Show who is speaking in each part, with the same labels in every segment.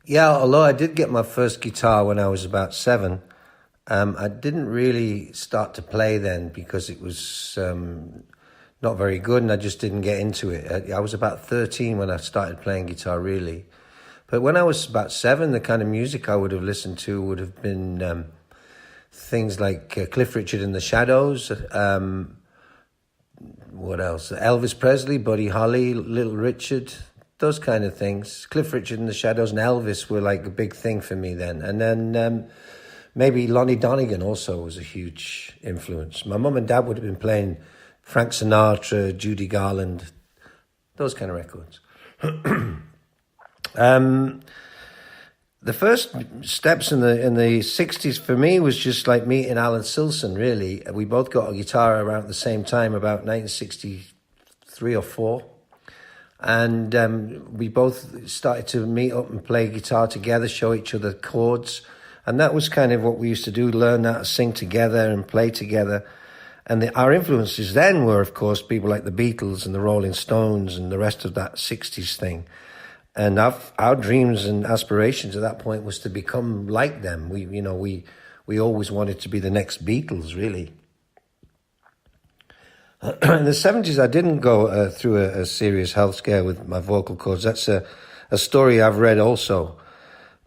Speaker 1: Yeah, although I did get my first guitar when I was about 7, I didn't really start to play then because it was not very good and I just didn't get into it. I was about 13 when I started playing guitar, really. But when I was about 7, the kind of music I would have listened to would have been things like Cliff Richard and the Shadows, what else? Elvis Presley, Buddy Holly, Little Richard, those kind of things. Cliff Richard and the Shadows and Elvis were like a big thing for me then. And then maybe Lonnie Donegan also was a huge influence. My mum and dad would have been playing Frank Sinatra, Judy Garland, those kind of records. The first steps in the 60s for me was just like meeting Alan Silson, really. We both got a guitar around the same time, about 1963 or 4. And we both started to meet up and play guitar together, show each other chords. And that was kind of what we used to do, learn how to sing together and play together. And our influences then were, of course, people like the Beatles and the Rolling Stones and the rest of that 60s thing. And our dreams and aspirations at that point was to become like them. We always wanted to be the next Beatles, really. In the 70s, I didn't go through a serious health scare with my vocal cords. That's a story I've read also.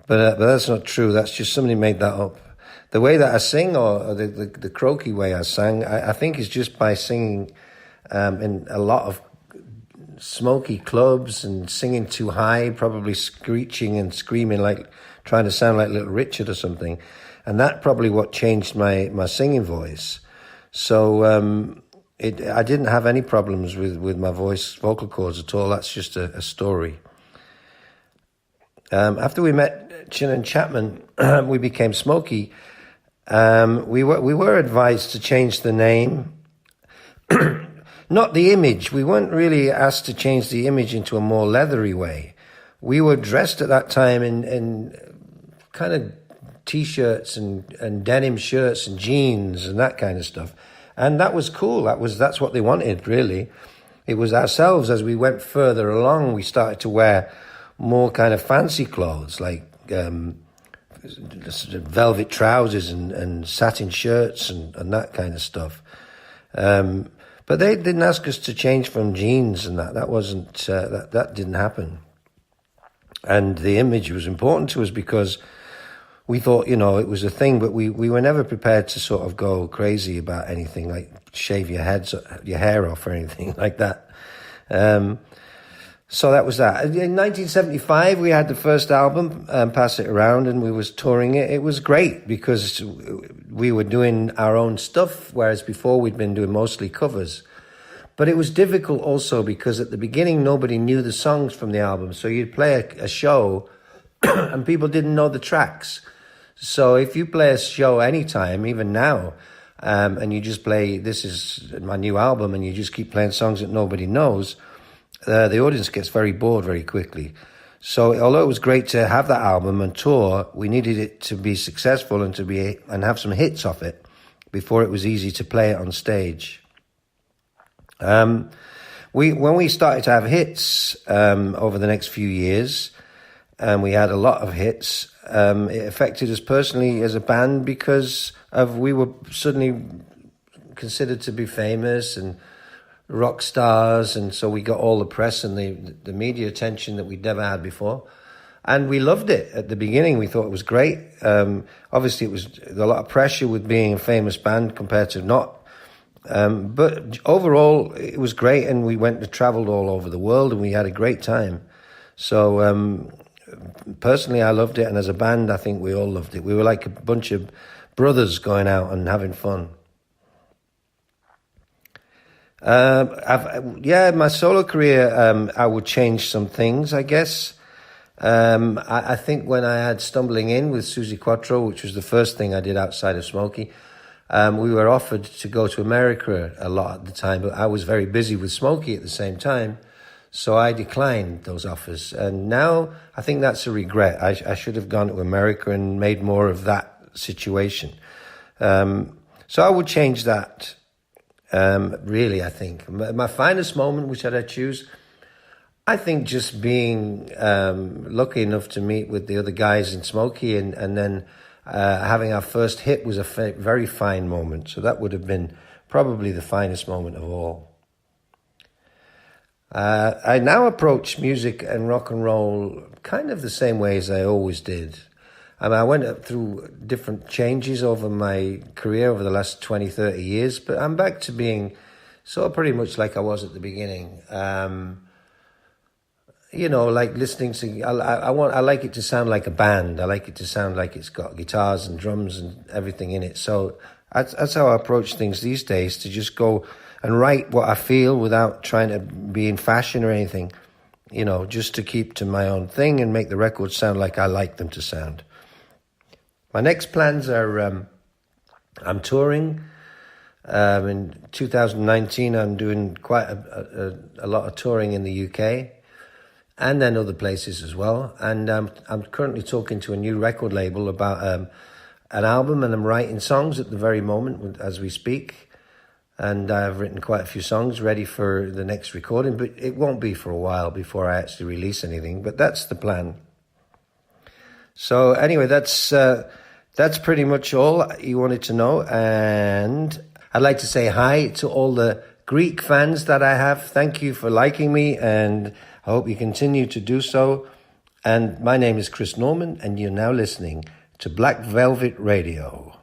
Speaker 1: But that's not true. That's just somebody made that up. The way that I sing, or the croaky way I sang, I think is just by singing in a lot of smoky clubs and singing too high, probably screeching and screaming, like trying to sound like Little Richard or something. And that probably what changed my singing voice. So I didn't have any problems with my vocal cords at all. That's just a story. After we met Chin and Chapman, we became Smokie. We were advised to change the name. Not the image. We weren't really asked to change the image into a more leathery way. We were dressed at that time in kind of T-shirts and denim shirts and jeans and that kind of stuff. And that was cool. That's what they wanted, really. It was ourselves. As we went further along, we started to wear more kind of fancy clothes, like velvet trousers and satin shirts and that kind of stuff. But they didn't ask us to change from jeans and that. That wasn't, that didn't happen. And the image was important to us because we thought, it was a thing, but we were never prepared to sort of go crazy about anything, like shave your hair off or anything like that. So that was that. In 1975, we had the first album, Pass It Around, and we was touring it. It was great because we were doing our own stuff, whereas before we'd been doing mostly covers. But it was difficult also because at the beginning, nobody knew the songs from the album. So you'd play a show and people didn't know the tracks. So if you play a show anytime, even now, and you just play, this is my new album, and you just keep playing songs that nobody knows, the audience gets very bored very quickly. So although it was great to have that album and tour, we needed it to be successful and have some hits off it before it was easy to play it on stage. When we started to have hits over the next few years, and we had a lot of hits, it affected us personally as a band because we were suddenly considered to be famous and rock stars, and so we got all the press and the media attention that we'd never had before, and we loved it. At the beginning we thought it was great. Obviously it was a lot of pressure with being a famous band compared to not, but overall it was great, and we traveled all over the world and we had a great time. So personally I loved it, and as a band I think we all loved it. We were like a bunch of brothers going out and having fun. My solo career, I would change some things, I guess. I think when I had Stumbling In with Suzi Quatro, which was the first thing I did outside of Smokie, we were offered to go to America a lot at the time, but I was very busy with Smokie at the same time, so I declined those offers. And now I think that's a regret. I should have gone to America and made more of that situation. So I would change that. Really, I think my finest moment, which I'd choose, I think just being lucky enough to meet with the other guys in Smokie and then having our first hit was a very fine moment. So that would have been probably the finest moment of all. I now approach music and rock and roll kind of the same way as I always did. I mean, I went through different changes over my career over the last 20, 30 years, but I'm back to being sort of pretty much like I was at the beginning. You know, like listening to, I like it to sound like a band. I like it to sound like it's got guitars and drums and everything in it. So that's how I approach things these days, to just go and write what I feel without trying to be in fashion or anything, you know, just to keep to my own thing and make the records sound like I like them to sound. My next plans are, I'm touring. In 2019, I'm doing quite a lot of touring in the UK and then other places as well. And I'm currently talking to a new record label about an album, and I'm writing songs at the very moment as we speak. And I've written quite a few songs ready for the next recording, but it won't be for a while before I actually release anything. But that's the plan. So anyway, that's pretty much all you wanted to know. And I'd like to say hi to all the Greek fans that I have. Thank you for liking me, and I hope you continue to do so. And my name is Chris Norman, and you're now listening to Black Velvet Radio.